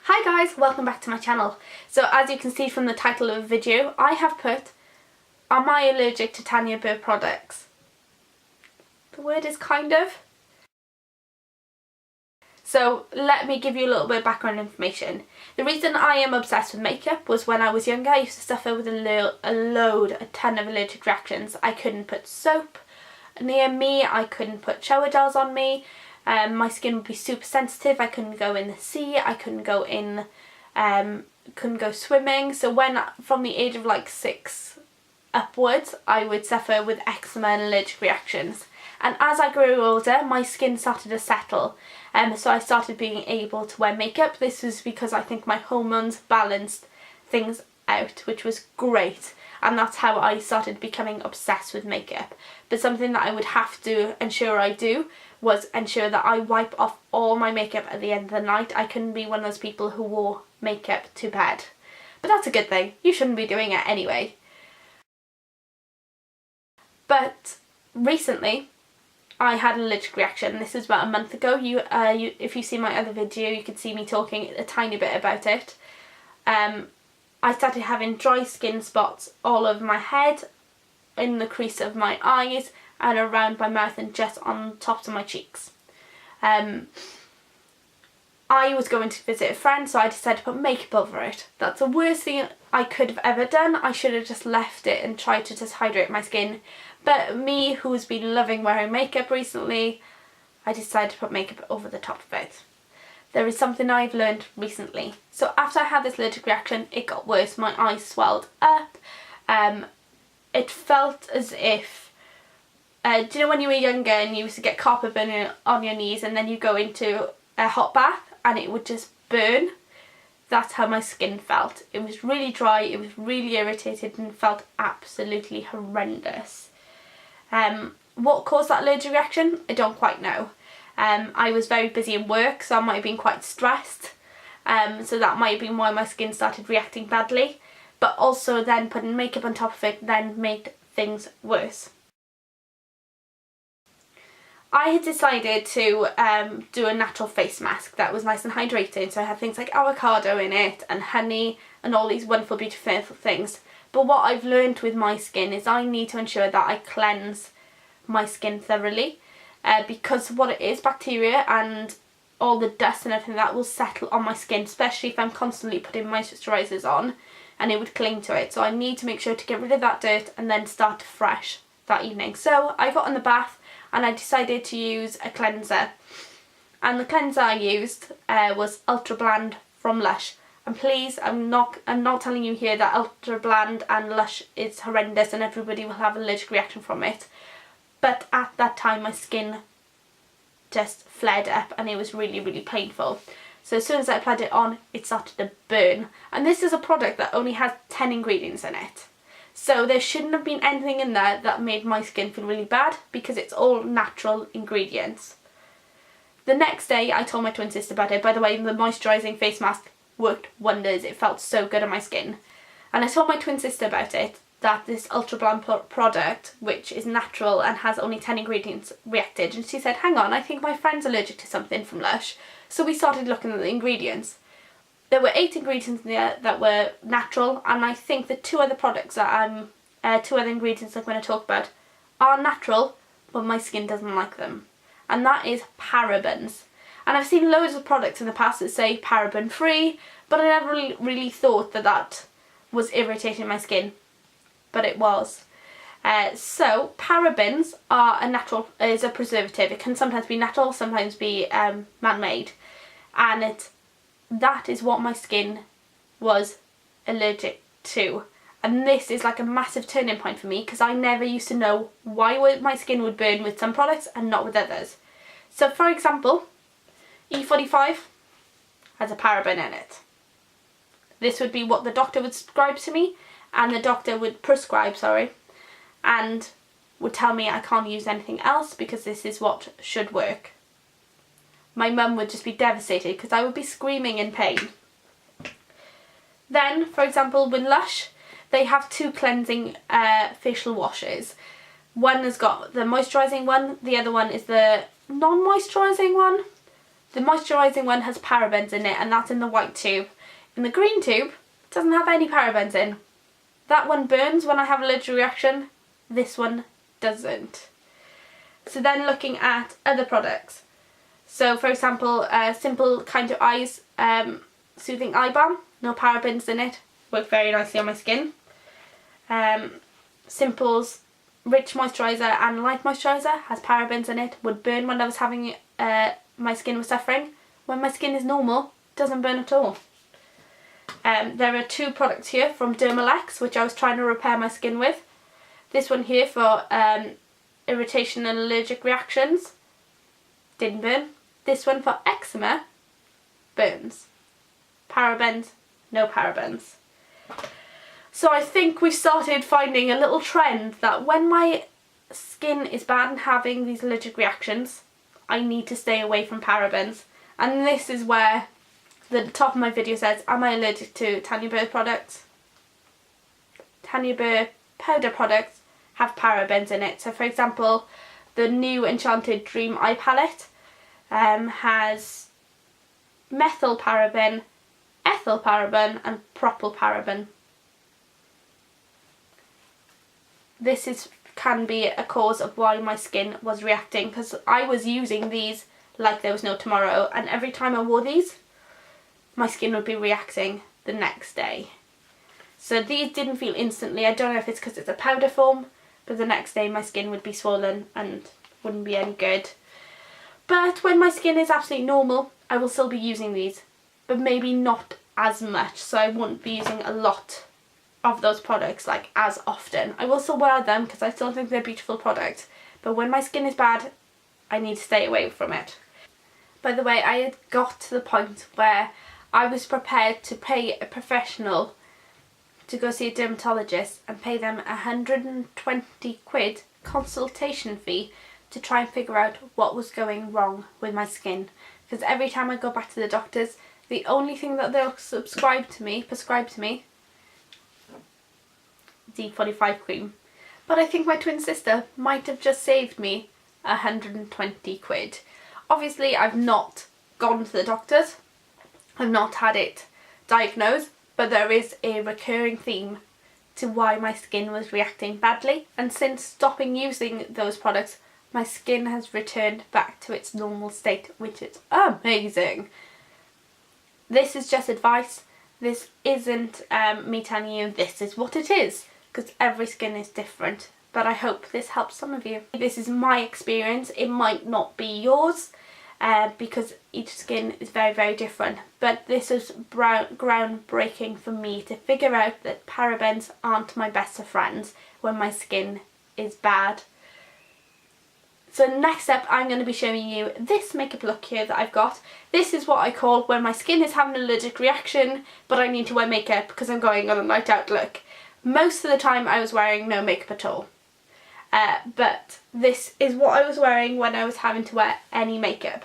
Hi guys, welcome back to my channel. So as you can see from the title of the video, I have put, am I allergic to Tanya Burr products? The word is kind of. So let me give you a little bit of background information. The reason I am obsessed with makeup was when I was younger I used to suffer with a ton of allergic reactions. I couldn't put soap near me, I couldn't put shower gels on me. My skin would be super sensitive. I couldn't go in the sea, I couldn't go in, couldn't go swimming. So from the age of like 6 upwards, I would suffer with eczema and allergic reactions. And as I grew older, my skin started to settle. So I started being able to wear makeup. This was because I think my hormones balanced things out, which was great. And that's how I started becoming obsessed with makeup. But something that I would have to ensure I do was ensure that I wipe off all my makeup at the end of the night. I couldn't be one of those people who wore makeup to bed. But that's a good thing. You shouldn't be doing it anyway. But recently, I had an allergic reaction. This was about a month ago. If you see my other video, you can see me talking a tiny bit about it. I started having dry skin spots all over my head, in the crease of my eyes, and around my mouth and just on tops of my cheeks. I was going to visit a friend, so I decided to put makeup over it. That's the worst thing I could have ever done. I should have just left it and tried to just hydrate my skin. But me, who's been loving wearing makeup recently, I decided to put makeup over the top of it. There is something I've learned recently. So after I had this allergic reaction, it got worse. My eyes swelled up. It felt as if, do you know when you were younger and you used to get copper burning on your knees and then you go into a hot bath and it would just burn? That's how my skin felt. It was really dry, it was really irritated and felt absolutely horrendous. What caused that allergic reaction? I don't quite know. I was very busy in work, so I might have been quite stressed. So that might have been why my skin started reacting badly. But also then putting makeup on top of it then made things worse. I had decided to do a natural face mask that was nice and hydrating. So I had things like avocado in it and honey and all these wonderful, beautiful things. But what I've learned with my skin is I need to ensure that I cleanse my skin thoroughly. Because what it is, bacteria and all the dust and everything that will settle on my skin, especially if I'm constantly putting moisturisers on, and it would cling to it. So I need to make sure to get rid of that dirt and then start fresh that evening. So I got in the bath and I decided to use a cleanser. And the cleanser I used was Ultra Bland from Lush. And please, I'm not telling you here that Ultra Bland and Lush is horrendous and everybody will have an allergic reaction from it. But at that time my skin just flared up and it was really, really painful. So as soon as I applied it on, it started to burn. And this is a product that only has 10 ingredients in it. So there shouldn't have been anything in there that made my skin feel really bad because it's all natural ingredients. The next day I told my twin sister about it. By the way, the moisturising face mask worked wonders. It felt so good on my skin. And I told my twin sister about it, that this Ultra Bland product, which is natural and has only 10 ingredients, reacted. And she said, hang on, I think my friend's allergic to something from Lush. So we started looking at the ingredients. There were 8 ingredients in there that were natural, and I think the 2 other products that two other ingredients I'm going to talk about are natural, but my skin doesn't like them. And that is parabens. And I've seen loads of products in the past that say paraben free, but I never really thought that was irritating my skin. But it was. So parabens are is a preservative. It can sometimes be natural, sometimes be man-made, and that is what my skin was allergic to. And this is like a massive turning point for me because I never used to know why my skin would burn with some products and not with others. So for example, E45 has a paraben in it. This would be what the doctor would prescribe to me, and the doctor would prescribe, and would tell me I can't use anything else because this is what should work. My mum would just be devastated because I would be screaming in pain. Then, for example, with Lush, they have 2 cleansing facial washes. One has got the moisturising one, the other one is the non-moisturising one. The moisturising one has parabens in it, and that's in the white tube. In the green tube, it doesn't have any parabens in. That one burns when I have an allergic reaction. This one doesn't. So then looking at other products. So for example, Simple Kind to Eyes Soothing Eye Balm, no parabens in it, worked very nicely on my skin. Simple's Rich Moisturiser and Light Moisturiser has parabens in it, would burn when I was having, my skin was suffering. When my skin is normal, it doesn't burn at all. There are 2 products here from Dermalex, which I was trying to repair my skin with. This one here for irritation and allergic reactions, didn't burn. This one for eczema, burns. Parabens, no parabens. So I think we've started finding a little trend that when my skin is bad and having these allergic reactions, I need to stay away from parabens. And this is where the top of my video says, am I allergic to Tanya Burr products? Tanya Burr powder products have parabens in it. So for example, the new Enchanted Dream Eye Palette has methylparaben, ethylparaben and propylparaben. This can be a cause of why my skin was reacting, because I was using these like there was no tomorrow, and every time I wore these, my skin would be reacting the next day. So these didn't feel instantly. I don't know if it's because it's a powder form, but the next day my skin would be swollen and wouldn't be any good. But when my skin is absolutely normal, I will still be using these, but maybe not as much, so I won't be using a lot of those products like as often. I will still wear them because I still think they're beautiful products, but when my skin is bad, I need to stay away from it. By the way, I had got to the point where I was prepared to pay a professional to go see a dermatologist and pay them 120 quid consultation fee to try and figure out what was going wrong with my skin. Because every time I go back to the doctors, the only thing that they'll prescribe to me is E45 Cream. But I think my twin sister might have just saved me 120 quid. Obviously I've not gone to the doctors, I've not had it diagnosed, but there is a recurring theme to why my skin was reacting badly, and since stopping using those products, my skin has returned back to its normal state, which is amazing. This is just advice. This isn't me telling you this is what it is, because every skin is different. But I hope this helps some of you. This is my experience. It might not be yours, because each skin is very, very different. But this is groundbreaking for me to figure out that parabens aren't my best of friends when my skin is bad. So next up, I'm going to be showing you this makeup look here that I've got. This is what I call when my skin is having an allergic reaction, but I need to wear makeup because I'm going on a night out look. Most of the time I was wearing no makeup at all. But this is what I was wearing when I was having to wear any makeup.